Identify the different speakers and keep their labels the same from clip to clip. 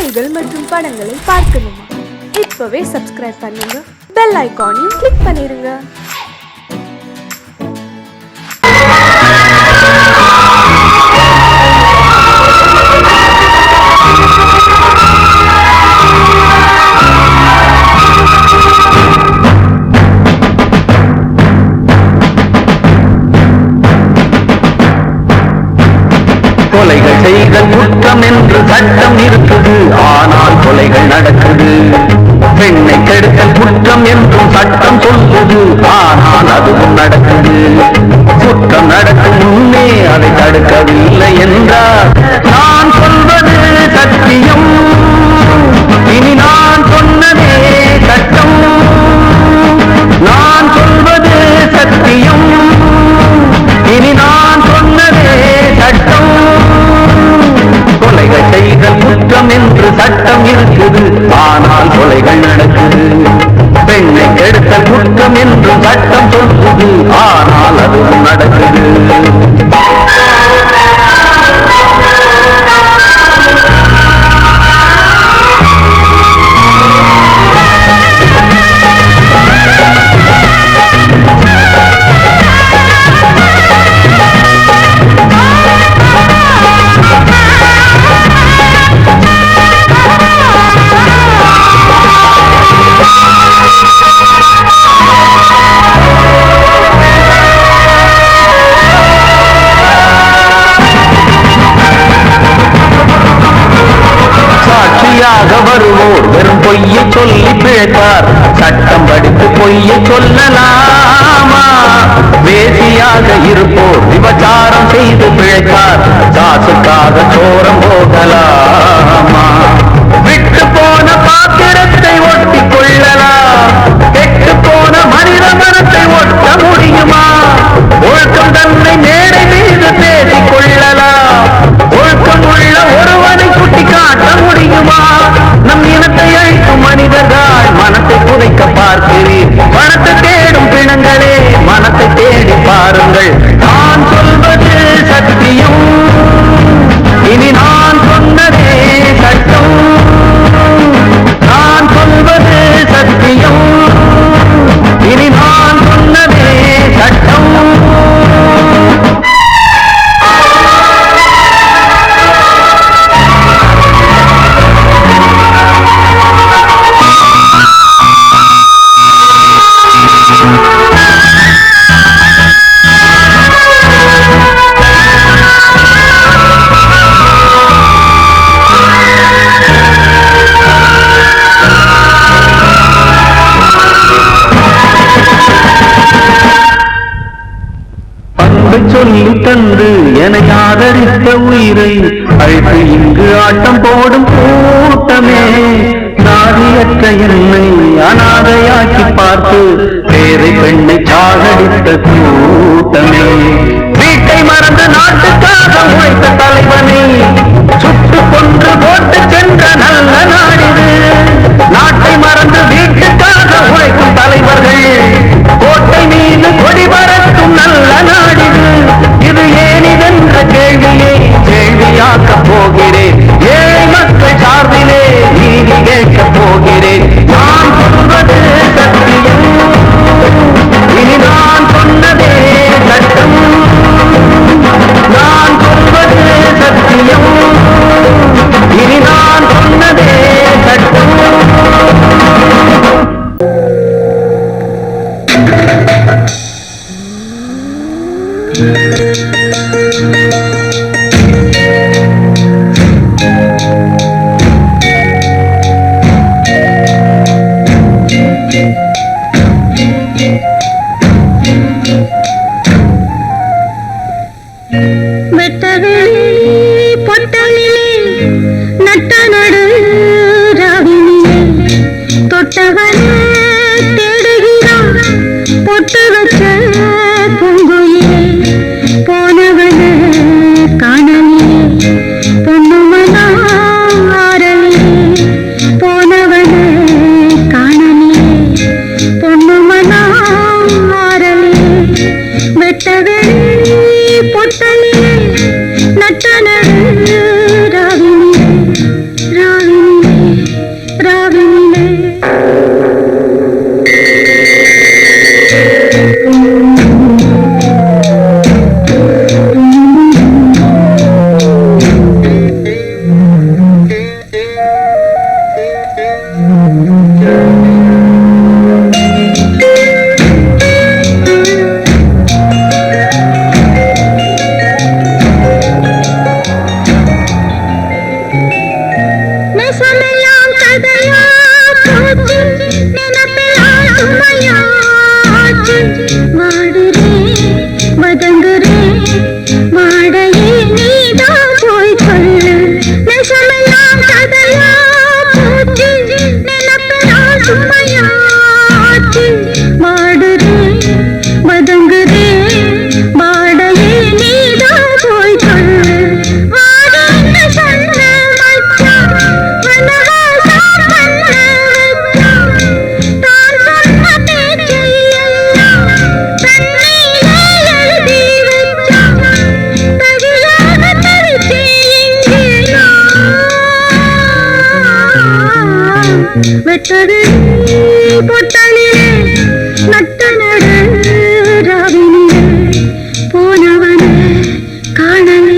Speaker 1: செய்திகள் மற்றும் படங்களை பார்க்கணுமா? இப்பவே சப்ஸ்கிரைப் பண்ணுங்க, பெல் ஐகானையும் கிளிக் பண்ணிருங்க.
Speaker 2: கொலைகள் செய்தல் குற்றம் என்று சட்டம் இருக்குது, ஆனால் கொலைகள் நடக்குது. பெண்ணை கெடுத்தல் குற்றம் என்றும் சட்டம் சொல்லுது, ஆனால் அதுவும் நடக்குது. குற்றம் நடக்கும் முன்னே அதை தடுக்கவில்லை என்றால் நான் சொல்வது சத்தியம், இனி நான் சொன்னதே சட்டம். நான் சொல்வது சத்தியம், இனி நான் சொன்னதே சட்டம். கொலைகள் செய்தல் குற்றம் என்று சட்டம் இருக்குது, ஆனால் கொலைகள் நடக்குது. பெண்ணை கெடுத்தல் குற்றம் என்று சட்டம் சொல்லுது, ஆனால் அதுவும் நடக்குது. வருவோர் வெறும் பொய்யை சொல்லி பிழைப்பார், சட்டம் படித்து பொய்யை சொல்லலாமா? வேசியாக இருப்போர் விபச்சாரம் செய்து பிழைப்பார், காசுக்காக சோரம் போகலாமா? விட்டு போன பாத்திரத்தை ஒட்டி கொள்ளலாம், கெட்டு போன மனித மனத்தை ஒட்ட முடியுமா? ஒழுக்கம் தன்னை மேடை மீது பேசிக் கொள்ளலாம், ஒழுக்கம் உள்ள ஒருவனை சுட்டி காட்ட முடியுமா? நம் இனத்தை அழிக்கும் மனிதர்கள் மனத்தை புதைக்க பார்க்கிறீர். பணத்தை தேடும் பிணங்களே, மனத்தை தேடி பாருங்கள். நான் சொல்வது சத்தியம், இனி நான் சொன்னதே சட்டம். நான் சொல்வது சத்தியம், இனி நான் சொன்னதே சட்டம். சொல்லி தந்து என ஆதரித்த உயிரை அழைத்து இங்கு ஆட்டம் போடும் கூட்டமே, நாதியற்ற என்னை அனாதையாக்கி பார்த்து பேரை பெண்ணை சாகடித்த கூட்டமே, வீட்டை மறந்து நாட்டுக்காக உழைத்த தலைவனை சுட்டு கொன்று போட்டு சென்ற நல்ல நாடிது. நாட்டை மறந்து வீட்டுக்காக உழைக்கும் தலைவர்கள் கோட்டை மீது கொடி பறக்கும் நல்ல நாடிது. இது ஏனிதென்ற கேள்வியை கேள்வியாக்க போகிறேன், ஏழை மக்கள் சார்பிலே நீதி கேட்க போகிறேன். நான் சொல்வது சத்தியம், இனி நான் சொன்னதே சட்டம். நான் சொல்வது சத்தியம், இனி
Speaker 3: வெட்டது பொட்டலிலே நட்ட நடு ராவினிலே போனவன காணலே.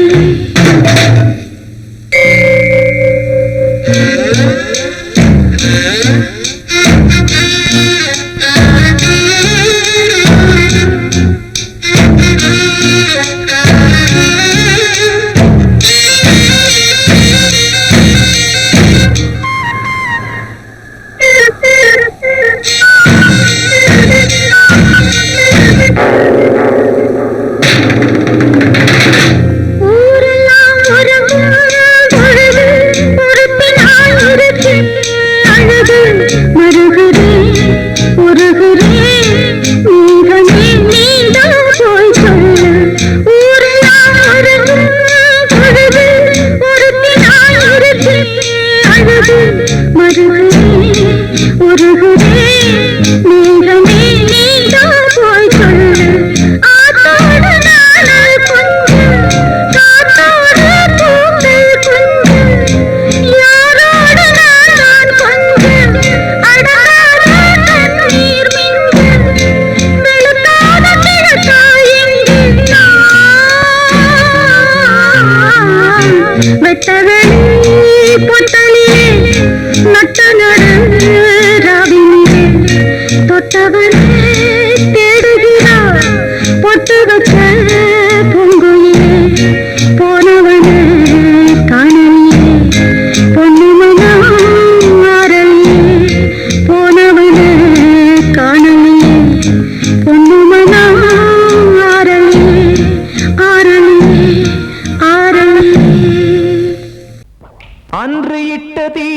Speaker 2: அன்று இட்ட தீ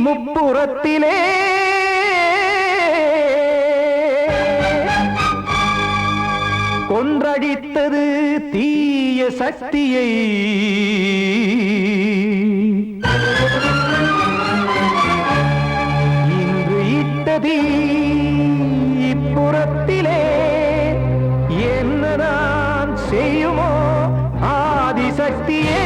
Speaker 2: முப்புறத்திலே கொன்றடித்தது தீய சக்தியை. இன்று இட்ட தீ இப்புறத்திலே என்னதான் செய்யுமோ ஆதிசக்தியே.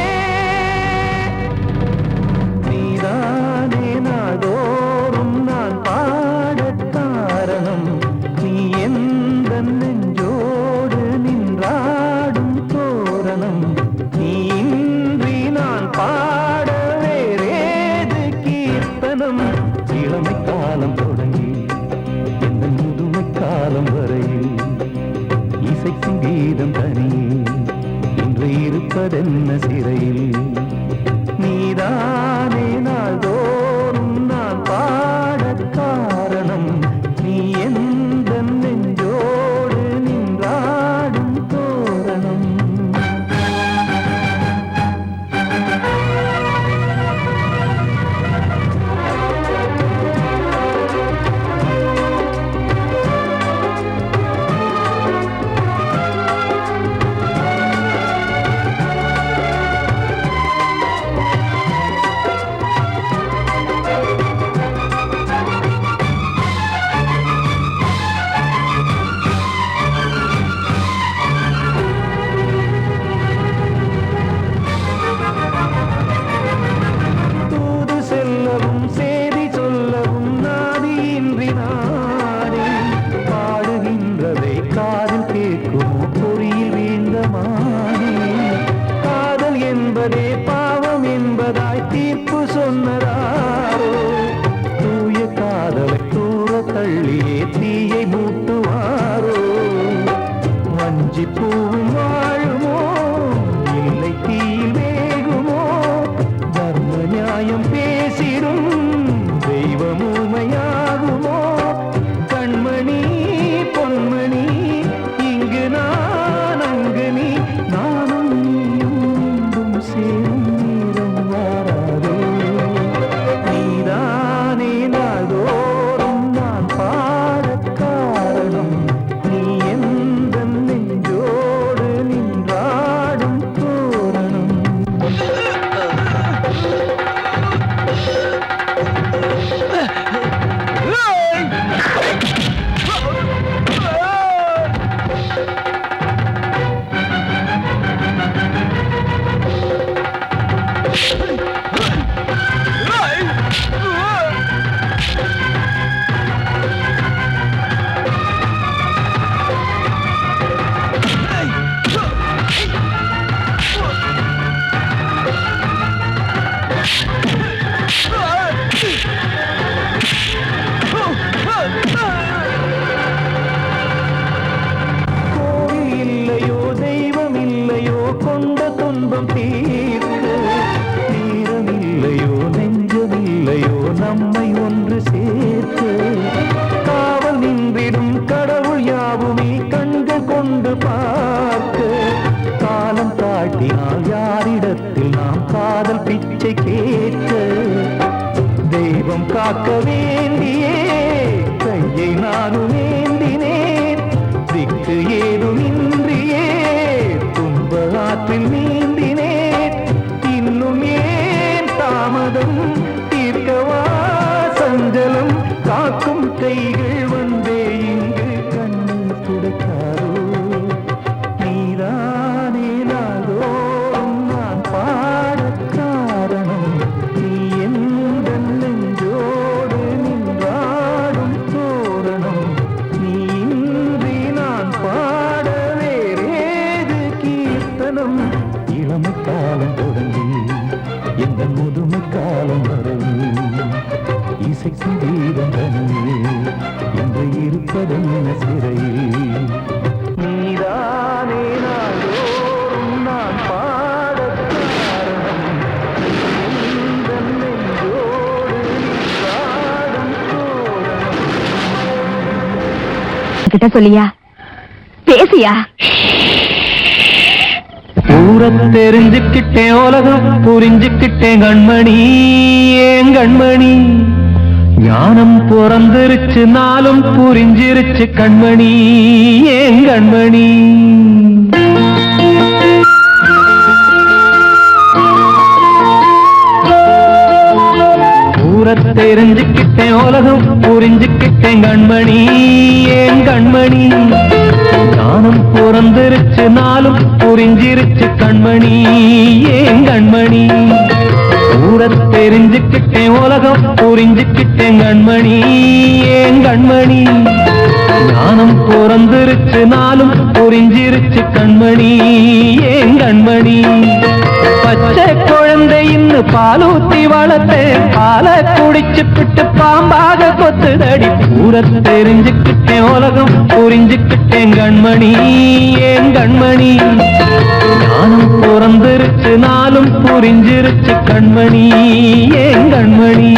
Speaker 2: நீதானே நாள்தோறும் நான் பாடக் காரணம், நீ எந்த நெஞ்சோடு நின்றாடும் தோரணம். நீ இன்றி நான் பாட வேறேது கீர்த்தனம். இளமை காலம் தொடங்கி எந்த முதுமை காலம் வரையில் இசைக்கும் கீதம் தனியே இன்று இருப்பதென்ன சிறையில். நீதானே நாள்தோறும் நான் பாடக் காரணம், நீ எந்த நெஞ்சோடு நின்றாடும் தோரணம். பாவம் என்பதாய் தீர்ப்பு சொன்னதாரோ, தூய காதலை தூர தள்ளியே தீயை மூட்டுவாரோ. வஞ்சி பூவும் வாழுமோ இல்லை தீயில் வேகுமோ, தர்ம நியாயம் பேசிடும் தெய்வம் ஊமையாகுமோ. கண்மணி பொன்மணி இங்கு நான் அங்கு நீ, நானும் சேரும் நேரம் வாராதோ. தெய்வம் காக்க வேண்டியே கையை நானும் ஏந்தினேன் திக்கு ஏதுமின்றியே துன்ப ஆற்றில் நீந்தினேன் இன்னும் ஏன் தாமதம் தீர்க்கவா சஞ்சலம் காக்கும் கைகள் வந்தே இங்கு கண்ணீர் துடைக்காரோ நீதானே நாளோறும் நான் பாடக் காரணம் நீ எந்த நெஞ்சோடு நின்றாடும் தோரணம் நீ இன்றி நான் பாட வேறேது கீர்த்தனம் இளமை காலம் தொடங்கி எந்த முதுமை காலம் வரை இசைக்கு வீரம் தனியே என்று இருப்பதென்ன சிறையில் நீதானே நாளோறும் நான் பாடக் காரணம் எந்த நெஞ்சோடு நின்றாடும் தோரணம்
Speaker 3: கிட்ட சொல்லியா பேசியா
Speaker 2: ஊரத் தெரிஞ்சுக்கிட்டேன் உலகம் புரிஞ்சுக்கிட்டேன் கண்மணி ஏன் கண்மணி ஞானம் பிறந்திருச்சு நாளும் புரிஞ்சிருச்சு கண்மணி ஏன் கண்மணி ஊரத் தெரிஞ்சுக்கிட்டேன் உலகம் புரிஞ்சுக்கிட்டேன் கண்மணி ஏன் கண்மணி ஞானம் பிறந்திருச்சு நாளும் புரிஞ்சிருச்சு கண்மணி ஏன் கண்மணி ஊரத் தெரிஞ்சுக்கிட்டேன் உலகம் புரிஞ்சுக்கிட்டேன் கண்மணி ஏன் கண்மணி ஞானம் பிறந்திருச்சு நாளும் புரிஞ்சிருச்சு கண்மணி ஏன் கண்மணி பச்சை குழந்தை இன்னும் பாலூத்தி வளர்த்தேன் பாலை குடிச்சு பிட்டு பாம்பாக கொத்துதடி ஊரத் தெரிஞ்சுக்கிட்டேன் உலகம் புரிஞ்சுக்கிட்டேன் கண்மணி ஏன் கண்மணி ஞானம் பிறந்திருச்சு நாளும் புரிஞ்சிருச்சு கண்மணி ஏன் கண்மணி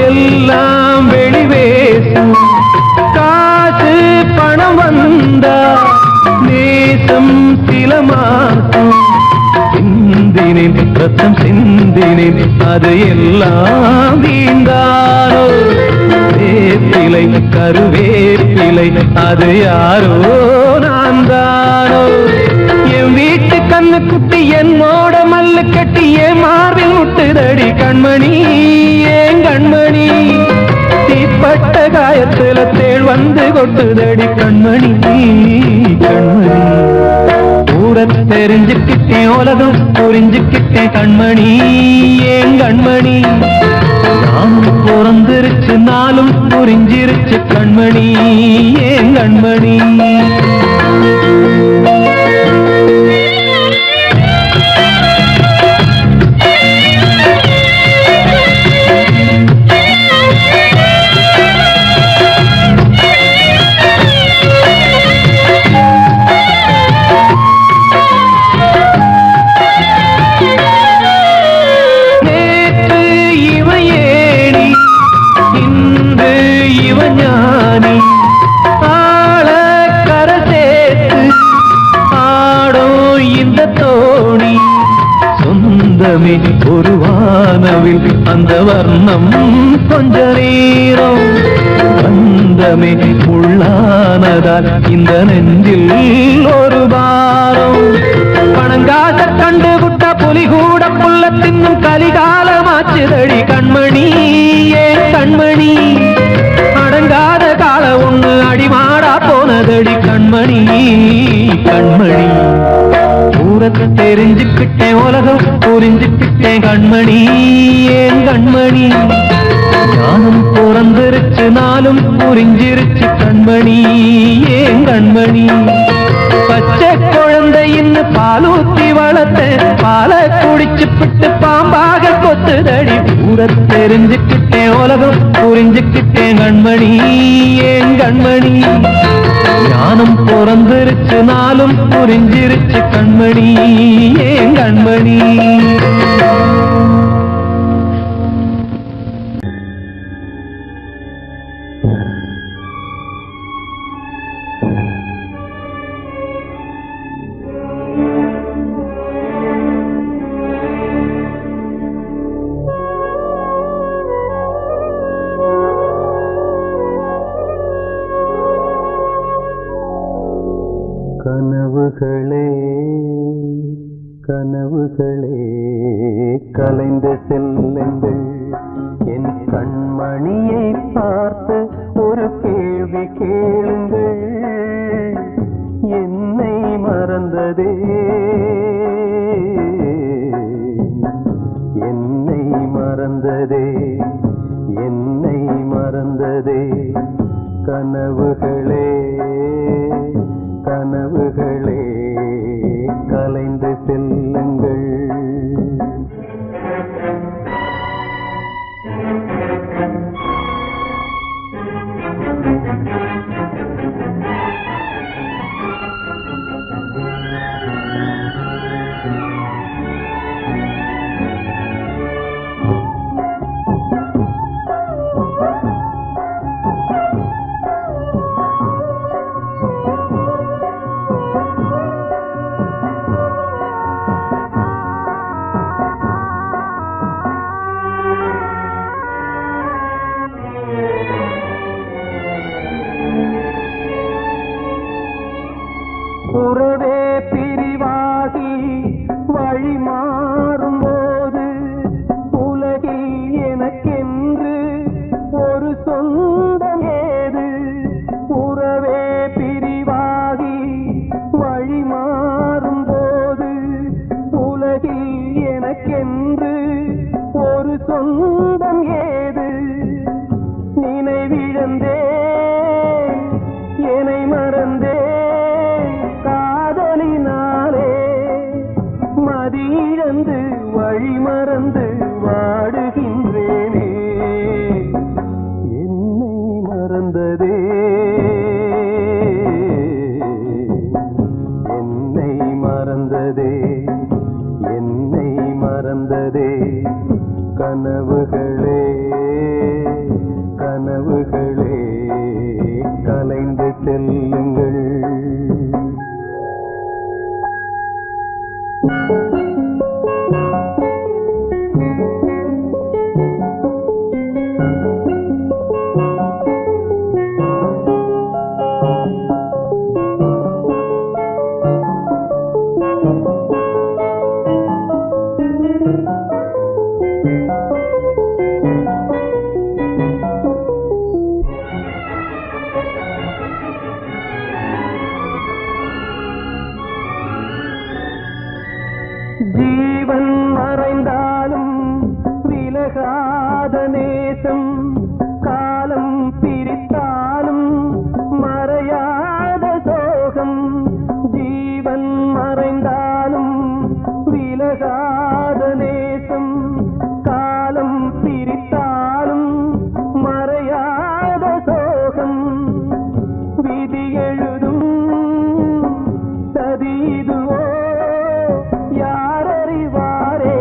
Speaker 2: எல்லாம் வெளிவேசும் காசு பணம் வந்தா நேசம் சில மாசம் சிந்தினேன் ரத்தம் சிந்தினேன் அது எல்லாம் வீண்டாரோ வேப்பிலை கருவேப்பிலை அது யாரோ நான் தானோ என் வீட்டு கண்ணு குட்டி என்னோட மல்லு கட்டி என் மார்பில் முட்டுதடி கண்மணி ஏன் கண்மணி தீப்பட்ட காயத்துல தேள் வந்து கொட்டுதடி கண்மணி கண்மணி ஊரத் தெரிஞ்சுக்கிட்டேன் உலகம் புரிஞ்சுக்கிட்டேன் கண்மணி ஏன் கண்மணி நானும் பிறந்திருச்சு நாளும் புரிஞ்சிருச்சு கண்மணி ஏன் கண்மணி ஒரு வானவில் அந்த வர்ணம் கொஞ்ச நேரம் பந்தமே உள்ளானதால் இந்த நெஞ்சில் ஒரு பாரம் பணங்காச கண்டு விட்ட புலி கூட புல்ல தின்னும் கலிகாலமாச்சுதடி கண்மணி ஏன் கண்மணி அடங்காத கால ஒண்ணு அடிமாடா போனதடி கண்மணி கண்மணி ஊரத் தெரிஞ்சுக்கிட்டேன் உலகம் புரிஞ்சுக்கிட்டேன் கண்மணி ஏன் கண்மணி ஞானம் பிறந்திருச்சு நாளும் புரிஞ்சிருச்சு கண்மணி ஏன் கண்மணி பச்சை குழந்தையின் ஒண்ணு பாலூத்தி வளர்த்த பால குடிச்சு பிட்டு பாம்பாக கொத்துதடி ஊர தெரிஞ்சுக்கிட்டேன் உலகம் புரிஞ்சுக்கிட்டேன் கண்மணி ஏன் கண்மணி ஞானம் பிறந்திருச்சு நாளும் புரிஞ்சிருச்சு கண்மணி ஏன் கண்மணி கனவுகளே கனவுகளே கலைந்த செல்லுங்கள் என் கண்மணியை பார்த்து ஒரு கேள்வி கேளுங்கள் என்னை மறந்ததே என்னை மறந்ததே என்னை மறந்ததே கனவுகளே கனவுகளே கலைந்து செல்லுங்கள் உறவே பிரிவாகி வழி மாறும்போது உலகில் எனக்கென்று ஒரு சொந்தம் ஏது உறவே பிரிவாகி வழி மாறும்போது உலகில் எனக்கென்று ஒரு சொந்தம் ஏது நினைவிழந்தே என்னை மறந்தே மதியிழந்து வழி மறந்து வாடுகின்றேனே என்னை மறந்ததே என்னை மறந்ததே என்னை மறந்ததே கனவுகளே கனவுகளே கலைந்து செல்லுங்கள் ஜீவன் மறைந்தாலும் விலகாத நேசம் காலம் பிரித்தாலும் மறையாத சோகம் ஜீவன் மறைந்தாலும் விலகாத நேசம் காலம் பிரித்தாலும் மறையாத சோகம் விதி எழுதும் சதிதுவோ யாரறிவாரே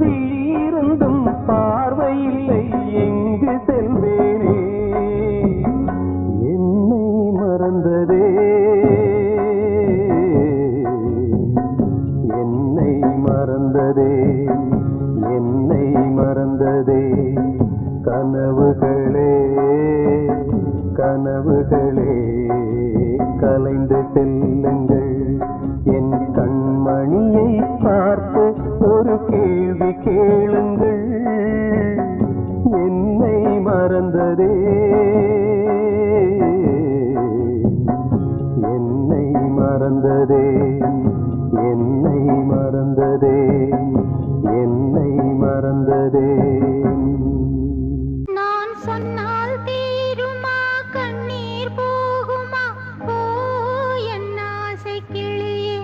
Speaker 2: வீருந்தும் பார்வையில்லை எங்கு செல்வேனே என்னை மறந்ததே என்னை மறந்ததே என்னை மறந்ததே கனவுகளே கனவுகளே கலைந்து செல்லுங்கள் என் கண்மணியை பார்த்து ஒரு கேள்வி கேளுங்கள் என்னை மறந்ததே என்னை மறந்ததே என்னை மறந்ததே என்னை மறந்ததே
Speaker 4: நான் சொன்னால் தீருமா கண்ணீர் போகுமா ஓ என் ஆசை கிளியே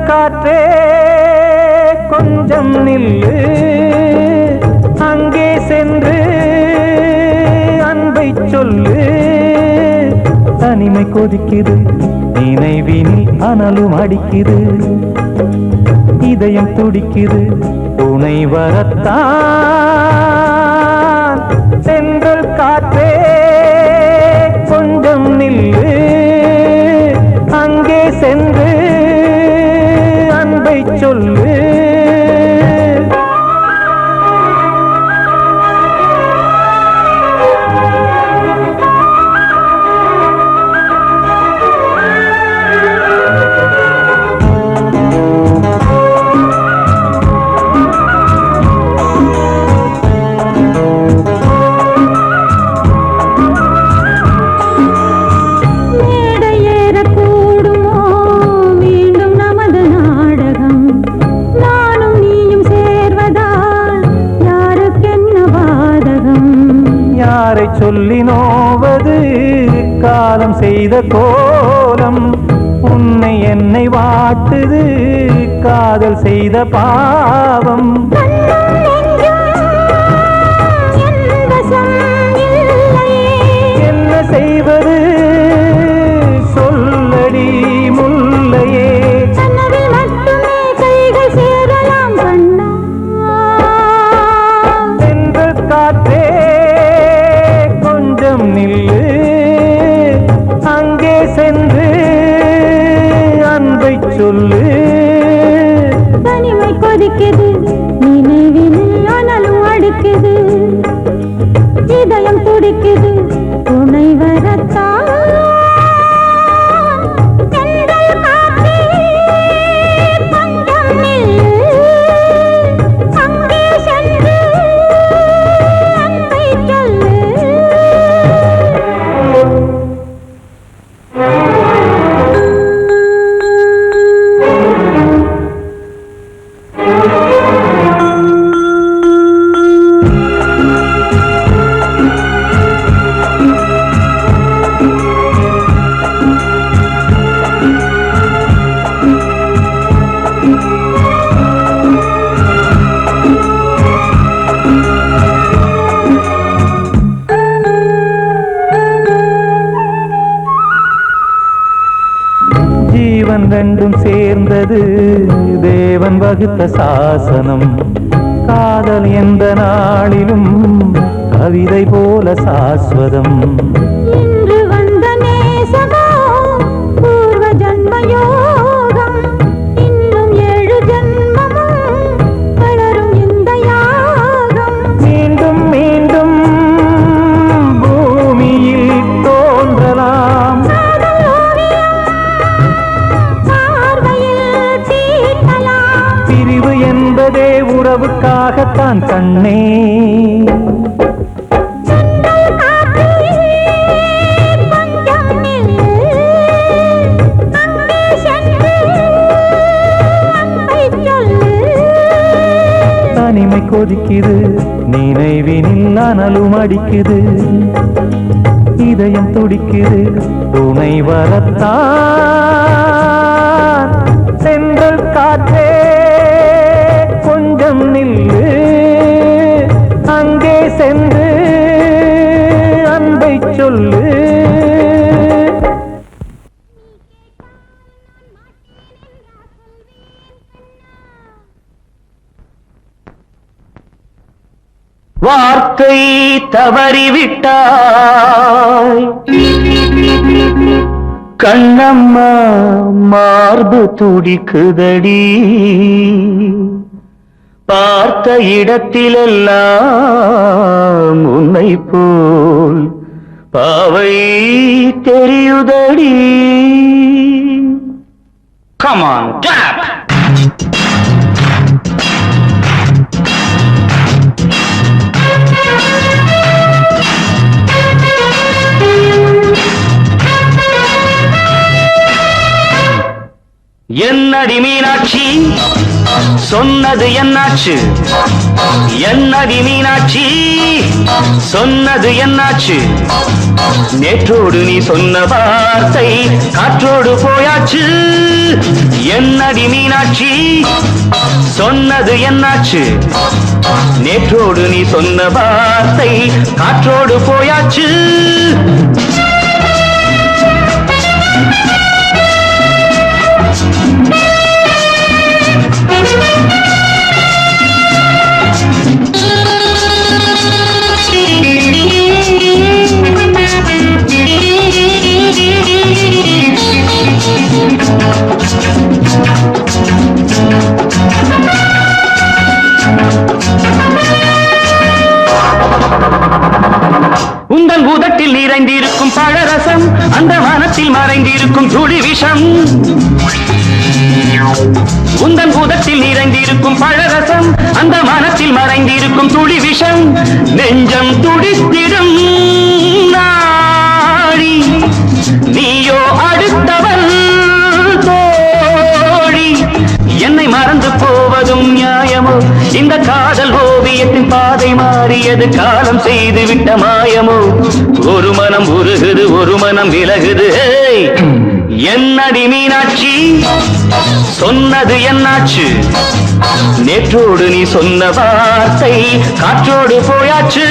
Speaker 2: காற்றே கொஞ்சம் நில்லு, அங்கே சென்று அன்பை சொல்லு. தனிமை கொதிக்குது, நினைவினில் அனலும் அடிக்குது, இதயம் துடிக்குது, துணை வரத்தான். சென்றல் காற்றே கொஞ்சம் நில்லு, அங்கே சென்று அன்பை சொல்லு. சொல்லி நோவது காலம் செய்த கோலம், உன்னை என்னை வாட்டுது காதல் செய்த பாவம். என்ன செய்வது சொல்லடி முல்லையே. சென்ற காற்றே நில்லு, அங்கே சென்று அன்பை சொல்லு.
Speaker 4: தனிமை கொதிக்குது, நினைவில் அனலும் அடிக்குது, இதயம் துடிக்குது, துணை வரத்தான்.
Speaker 2: ரெண்டும் சேர்ந்தது தேவன் வகுத்த சாசனம். காதல் எந்த நாளிலும் கவிதை போல சாஸ்வதம்.
Speaker 4: இன்று வந்த நேசமோ பூர்வ ஜன்ம யோகம், இன்னும் 7 ஜன்மமும் வளரும் இந்த யாகம்.
Speaker 2: மீண்டும் மீண்டும் பூமியில் தோன்றலாம், பிரிவு என்பதே உறவுக்காகத்தான் கண்ணே. தனிமை கொதிக்குது, நினைவினில் அனலும் அடிக்குது, இதயம் துடிக்குது, துணை வரத்தான். சென்றல் காற்றே கொஞ்சம் நில்லு, அங்கே சென்று அன்பை சொல்லு. வார்த்தை தவறிவிட்டாய் கண்ணம்மா, மார்பு துடிக்குதடி, பார்த்த இடத்திலெல்லாம் உன்னை போல் பாவை தெரியுதடி. Come on, clap! என்னடி மீனாட்சி சொன்னது என்னாச்சு? என்னடி மீனாட்சி சொன்னது என்னாச்சு? நேற்றோடு நீ சொன்ன வார்த்தை காற்றோடு போயாச்சு. என்னடி மீனாட்சி சொன்னது என்னாச்சு? நேற்றோடு நீ சொன்ன வார்த்தை காற்றோடு போயாச்சு. உந்தன் பூதத்தில் நிறைந்திருக்கும் பழரசம், அந்த மனத்தில் மறைந்திருக்கும் துளி விஷம். உந்தன் பூதத்தில் நிறைந்திருக்கும் பழரசம், அந்த மனத்தில் மறைந்திருக்கும் துளி விஷம். நெஞ்சம் துடித்திடும் நாடி, நீயோ அடுத்தவள் தோழி. என்னை மறந்து போவதும் நியாயமோ? இந்த காதல் ஓவியத்தின் பாதை மாறியது, காலம் செய்து விட்ட மாயமோ? ஒரு மனம் உருகுது, ஒரு மனம் விலகுது. என்னடி மீனாட்சி சொன்னது என்னாச்சு? நேற்றோடு நீ சொன்ன வார்த்தை காற்றோடு போயாச்சு.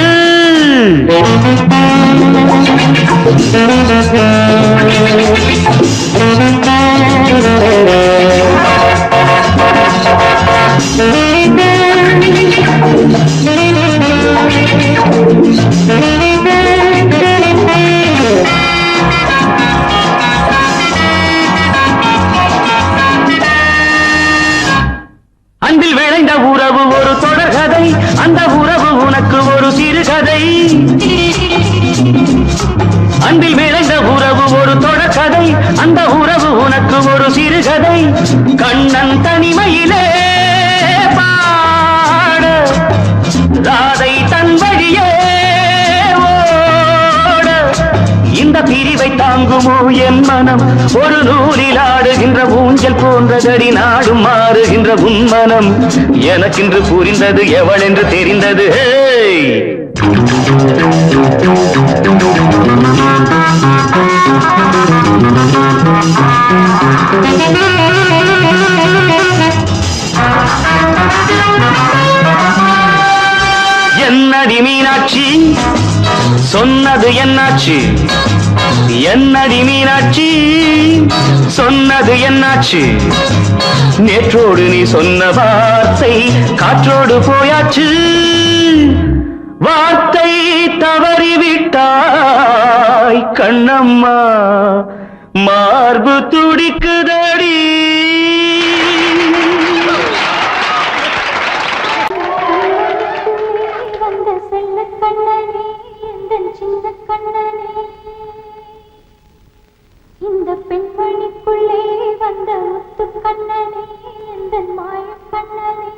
Speaker 2: அன்பில் விளைந்த உறவு ஒரு தொடர்கதை, அந்த உறவு உனக்கு ஒரு சிறுகதை. அன்பில் விளைந்த உறவு ஒரு தொடர்கதை, அந்த உறவு உனக்கு ஒரு சிறுகதை. கண்ணன் தனிமையிலே பாட, ராதை தன் வழியே ஓட. இந்த பிரிவை தாங்குமோ என் மனம்? ஒரு நூலில் ஆடுகின்ற ஊஞ்சல் போன்றதடி நாடும் மாறுகின்ற உன் மனம். எனக்கென்று புரிந்தது எவள் என்று தெரிந்தது. என்னடி மீனாட்சி சொன்னது என்னாச்சு? என்னடி மீனாட்சி சொன்னது என்னாச்சு? நேற்றோடு நீ சொன்ன வார்த்தை காற்றோடு போயாச்சு. வார்த்தை தவறிவிட்டாய் கண்ணம்மா, மார்பு துடிக்குதடி.
Speaker 4: வந்த செல்ல கண்ணனே, எந்தன் சின்ன கண்ணனே, இந்த பெண்மணிக்குள்ளே வந்த முத்து கண்ணனே, எந்தன் மாய கண்ணனே.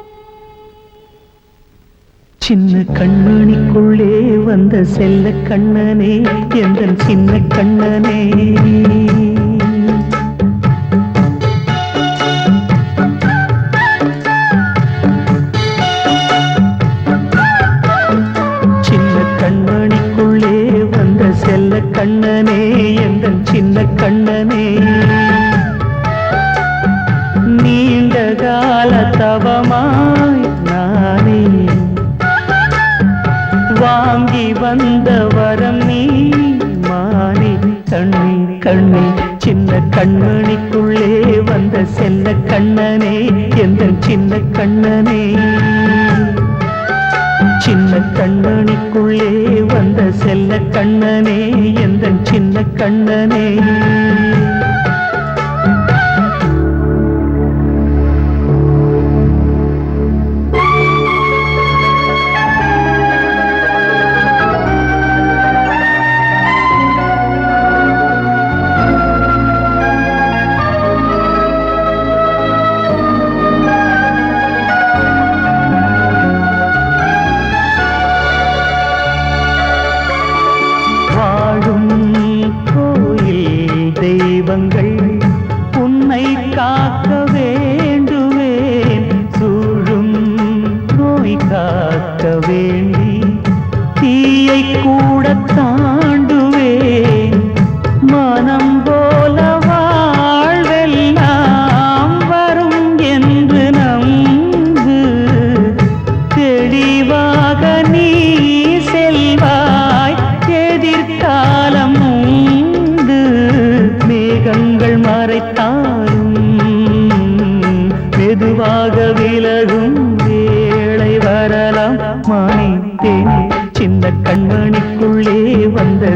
Speaker 2: சின்ன கண்மணிக்குள்ளே வந்த செல்ல கண்ணனே, எந்தன் சின்ன கண்ணனே. சின்ன கண்மணிக்குள்ளே வந்த செல்ல கண்ணனே, எந்தன் சின்ன கண்ணனே. நீண்ட கால தவமாய் நானே வாங்கி வந்த வரம் நீ மானே. கண்ணே கண்ணே சின்ன கண்மணிக்குள்ளே வந்த செல்ல கண்ணனே, எந்தன் சின்ன கண்ணனே. சின்ன கண்மணிக்குள்ளே வந்த செல்ல கண்ணனே, எந்தன் சின்ன கண்ணனே.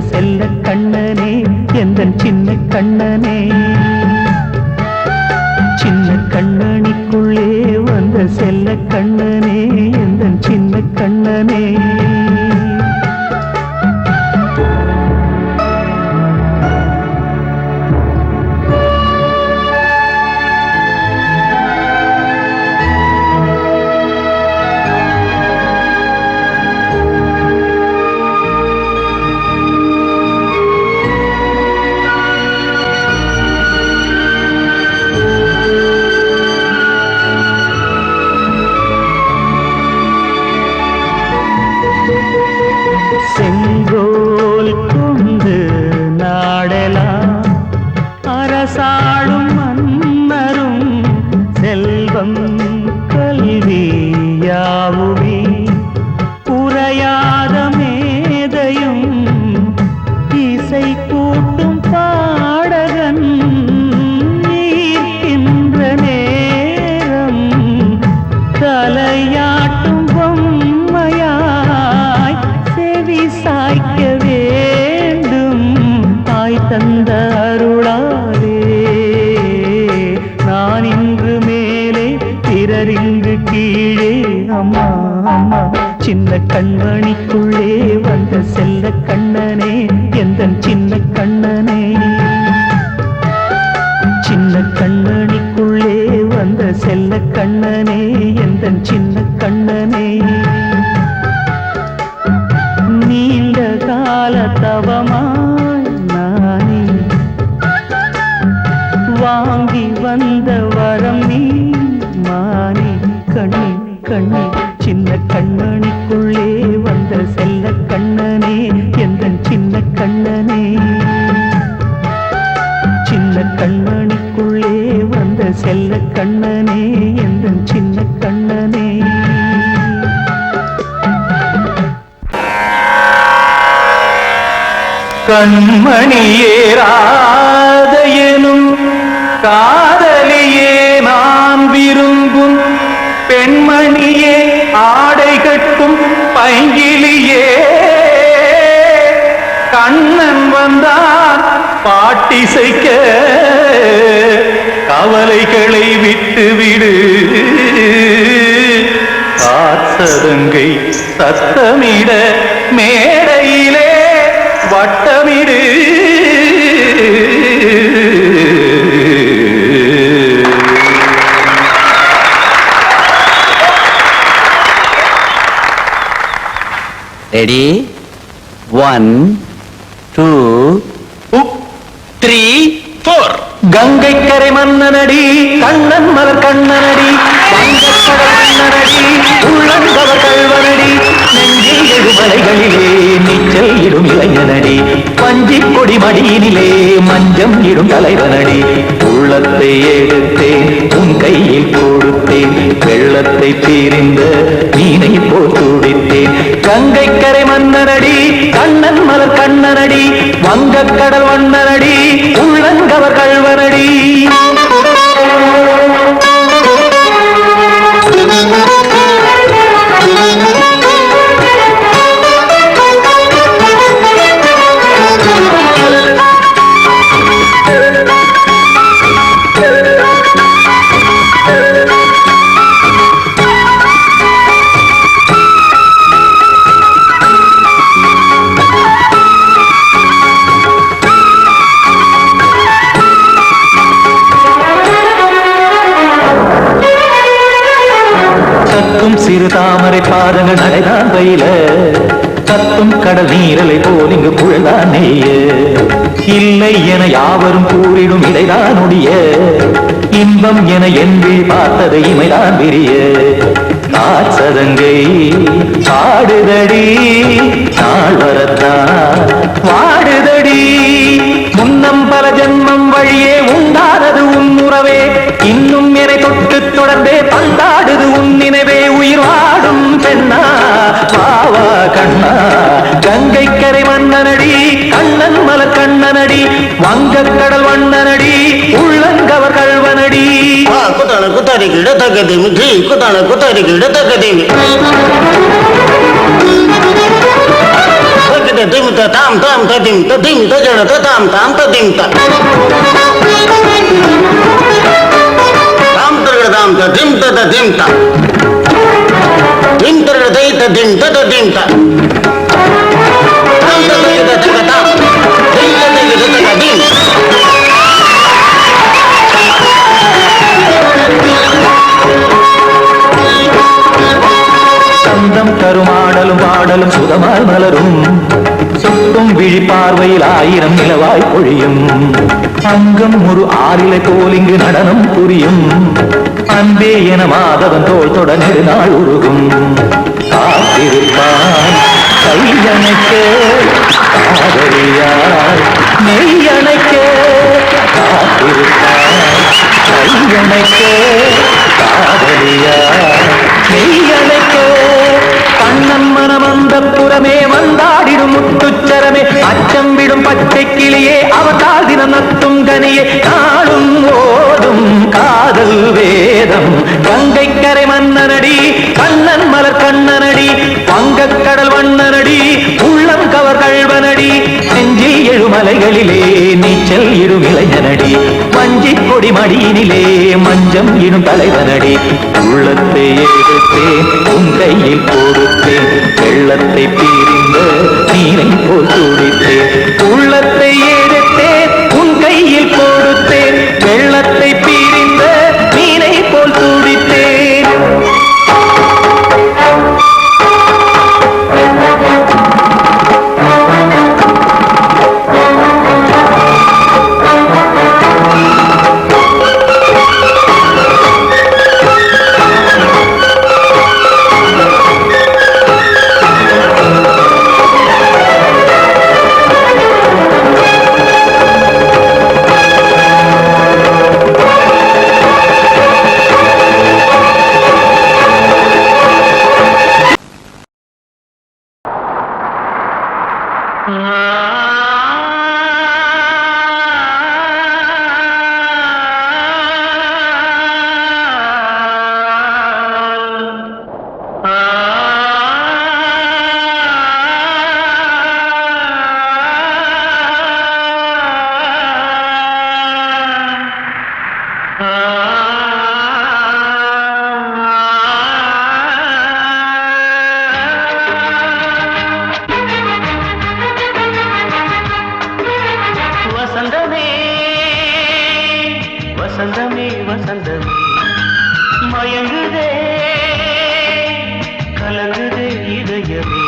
Speaker 2: செல்ல கண்ணனே எந்தன் சின்ன கண்ணனே சின்ன கண்ணனிக்குள்ளே வந்த செல்ல கண்ணனே எந்தன் சின்ன கண்ணனே செங்கோல் கொண்டு நாடலாம் அரசாளும் மன்னரும் செல்வம் கல்வியாவுமே குறையாத மேதையும் இசை கூட்டும் பாடகன் ஈர்க்கின்ற நேரம் தலையாட்டும் பொம்மையாய் செவி சாய்க்க வேண்டும் தாய் தந்த அருளாலே நான் இன்று மேலே பிறரிங்கு கீழே அம்மா அம்மா சின்ன கண்மணிக்குள்ளே வந்த செல்ல கண்ணனே எந்தன் சின்ன கண்ணனே சின்ன கண்ணனிக்குள்ளே வந்த செல்ல கண்ணனே எந்தன் சின்ன கண்ணனே நீண்ட கால தவமாய் நானே வாங்கி வந்த வரம் நீ மானே கண்ணே கண்ணே சின்ன கண்ணனிக்குள்ளே வந்த செல்ல கண்ணனே எந்தன் சின்ன கண்ணனே சின்ன கண்ணனிக்குள்ளே வந்த செல்ல கண்ணனே எந்தன் சின்ன கண்ணனே கண்மணியேராத எனும் காதலியே நான் விரும்பும் பெண்மணியே ஆடை கட்டும் பைங்கிலியே கண்ணன் வந்தான் பாட்டிசைக்க கவலைகளை விட்டுவிடு காத்ததங்கை சத்தமிட மேடையிலே வட்டமிடு
Speaker 5: ரெடி 1 2 3 4
Speaker 2: கங்கை கரை மன்னனடி கண்ணன் மலர் கண்ணனடி வங்கக்கடல் மன்னனடி உள்ளங்கவர் கல்வனடி நெஞ்சில் எழுமலைகளிலே நீச்சல் இடும் இளைஞனடி பஞ்சி கொடி மடியினிலே மஞ்சம் இடும் தலைவனடி உள்ளத்தை எடுத்தேன் உன் கையில் கொடுத்தேன் வெள்ளத்தை தீரிந்த மீனை போல் துடித்தேன் கங்கை கரை மன்னனடி கண்ணன் மலர் கண்ணனடி வங்கக்கடல் மன்னனடி உள்ளங்கவர் கல்வனடி சிறு தாமரை பாதங்கள் நடைதான் பயில கத்தும் கடல் நீரலை போல் இங்கு புழதான் நெய்ய இல்லை என யாவரும் கூறிடும் இடைதான் உடைய இன்பம் என என்று பார்த்தது இமைதான் விரிய காசதங்கை பாடுதடி நாள் வரத்தான் வாடுதடி முன்னம் பல ஜென்மம் வழியே உண்டானது உன் உறவே இன்னும் என்னை தொட்டு தொடர்ந்தே பந்தாடுது உன் நினைவே உயிர் வாடும் பெண்ணா பாவா கண்ணா கங்கை கரை மன்னனடி கண்ணன் மலர் கண்ணனடி வங்கக்கடல் வண்ணனடி உள்ளங்கவர் கல்வனடி
Speaker 6: குத்தான குத்தாரி கிட தக்கதேவி ஜி குத்தான குத்தாரி கிட தக்கதேவி திமித்த தாம் தாம் ததிம் ததிம் தஜட தாம் தாம் ததிம் தாம் தரகட தாம் ததிம் ததிம் தாம் திம் தரகட தை ததிம் ததிம் தாம் தாம் ததிம் ததிம் தாம் திம் ததிம் ததிம்
Speaker 2: சந்தம் கருமாடலும் பாடலும் சுதமாய் மலரும் சொட்டும் விழி பார்வையில் 1000 நிலவாய் பொழியும் அங்கம் ஒரு ஆறிலை போல் இங்கு நடனம் புரியும் அன்பே என மாதவன் தோள் தொட நெடுநாள் உருகும் காத்திருப்பான் கையணைக்க காதலியார் மெய்யணைக்க காத்திருப்பான் கையணைக்க காதலியார் மெய்யணைக்க கண்ணன் மனமந்த புறமே வந்தாடிடும் முத்துச்சரமே அச்சம் விடும் பச்சை கிளியே அவதால் தினம் நத்தும் கனியே நாளும் ஓடும் காதல் வேதம் கங்கை கரை மன்னனடி கண்ணன் மலர் கண்ணனடி வங்கக் கடல் வண்ணனடி உள்ளம் கவர் கழ்வனடி நெஞ்சில் எழுமலைகளிலே நீச்சல் இடும் இளைஞனடி வஞ்சி கொடி மடியினிலே மஞ்சம் இடும் தலைவனடி உள்ளத்தை எடுத்தேன் உன் கையில் கொடுத்தேன் வெள்ளத்தை பிரிந்த நீரை போல் துடித்தேன் உள்ளத்தை எடுத்தேன் உன் கையில் கொடுத்தேன் வெள்ளத்தை பிரிந்த நீரை போல் துடித்தேன் வசந்தமே வசந்தமே மயங்குதே கலங்குதே இதயமே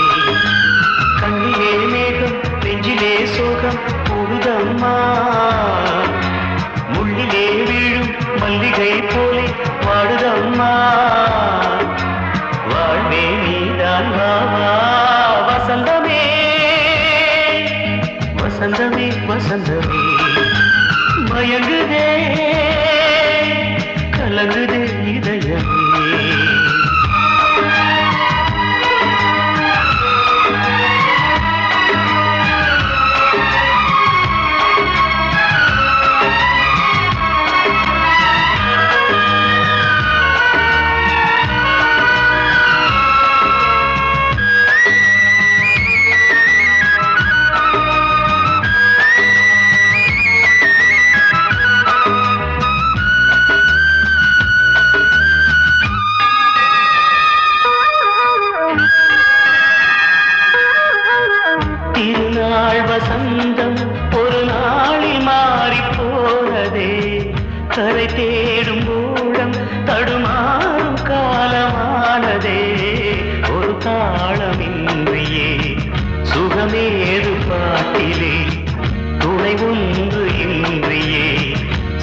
Speaker 2: கண்ணிலே மேகம் நெஞ்சிலே சோகம் கூடுதம்மா முள்ளிலே வீழும் மல்லிகை போலே வாடுதம்மா வாழ்வே நீதான் வாவா வசந்தமே வசந்தமே வசந்தமே மயங்குதே கலங்குதே இதயமே வசந்தம் ஒரு நாளில் மாறி போனதே கரை தேடும் ஊழம் தடுமாறும் காலமானதே ஒரு தாளமின்றியே சுகமேது பாட்டிலே துணை ஒன்று இன்றியே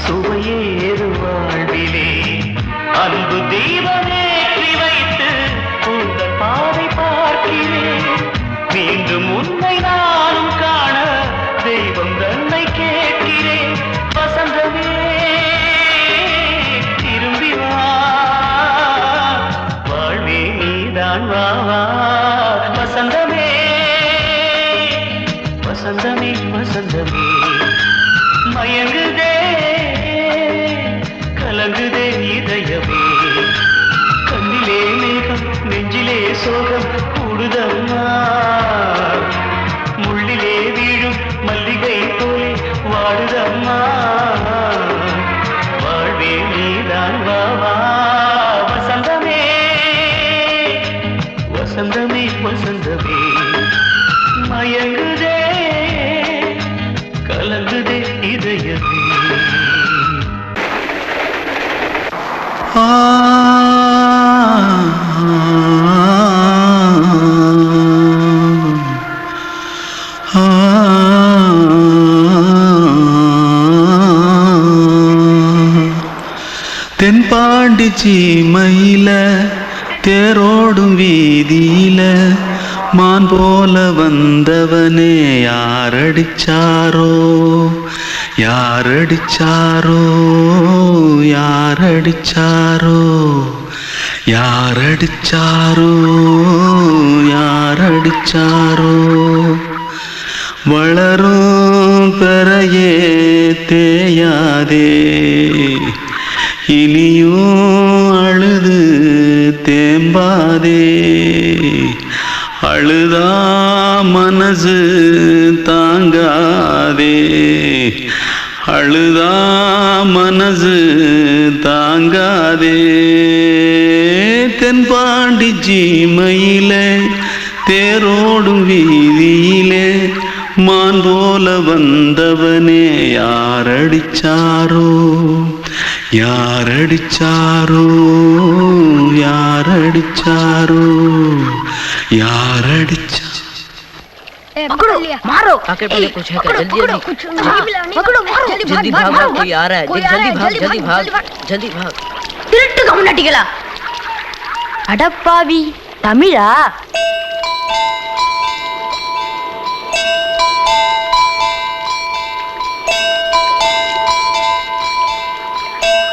Speaker 2: சுவையேது வாழ்விலே அன்பு தீபமேற்றி வைத்து உங்கள் பாதை பார்க்கிறேன் மீண்டும் உன்னை நானும் காண தெய்வம் தன்னை கேட்கிறேன் வசந்தமே திரும்பி வா வாழ்வே நீதான் வா வசந்தமே வசந்தமே வசந்தமே மயங்குதே கலங்குதே இதயமே கண்ணிலே மேகம் நெஞ்சிலே சோகம் கூடுதம்மா
Speaker 7: தென்பாண்டி சீமையில தேரோடும் வீதியில மான் போல வந்தவனே யாரடிச்சாரோ யாரடிச்சாரோ யாரடிச்சாரோ யாரடிச்சாரோ யாரடிச்சாரோ வளரும் பெறையே தேயாதே இனியும் அழுது தேம்பாதே அழுதா மனசு தாங்காதே அழுதா மனசு தாங்காதே தென்பாண்டி சீமையிலே தேரோடும் வீதியிலே மான் போல வந்தவனே யாரடிச்சாரோ யாரடிச்சாரோ யாரடிச்சாரோ யாரடிச்சா
Speaker 3: मारो
Speaker 8: पकड़ पकड़ कुछ है क्या जल्दी जल्दी जल्दी भाग भाग कोई आ रहा है जल्दी भाग जल्दी भाग
Speaker 3: திருட்டு கம்முனட்டிகளா அடப்பாவி தமிழா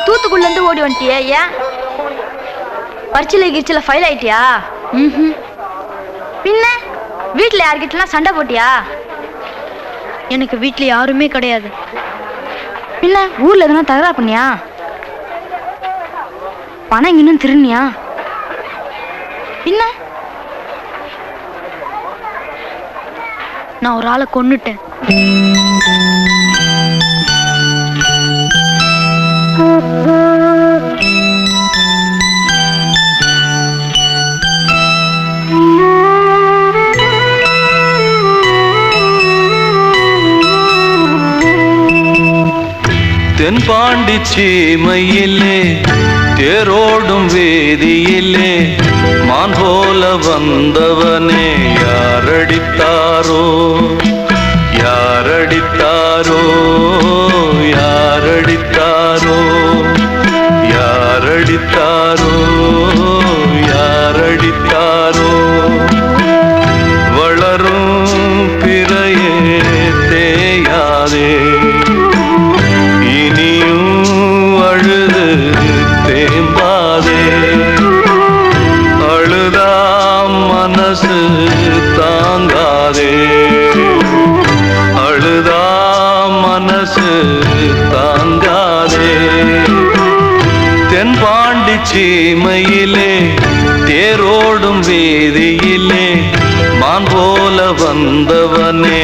Speaker 3: தூத்துக்குள்ள இருந்து ஓடி வந்துட்டியா ஏன் பரிச்சையில கிரிச்சில ஃபைல் ஆயிட்டியா பின்ன வீட்டுல யார்கிட்டலாம் சண்டை போட்டியா எனக்கு வீட்டுல யாருமே கிடையாது பின்ன ஊர்ல எதுனா தகராறு பண்ணியா பணம் இன்னும் திருநியா பின்ன நான் ஒரு ஆளை கொன்னுட்டேன்
Speaker 7: தென்பாண்டி சீமையிலே தேரோடும் வேதியிலே மான் போல வந்தவனே யாரடித்தாரோ யாரடித்தாரோ யாரடித்தாரோ யாரடித்தாரோ யாரடித்தாரோ வளரும் பிறையே தேயாதே அழுது தேம்பாதே அழுதா மனசு தாங்காதே அழுதா மனசு தாங்காதே தென்பாண்டி சீமையிலே தேரோடும் வேதியிலே மான் போல வந்தவனே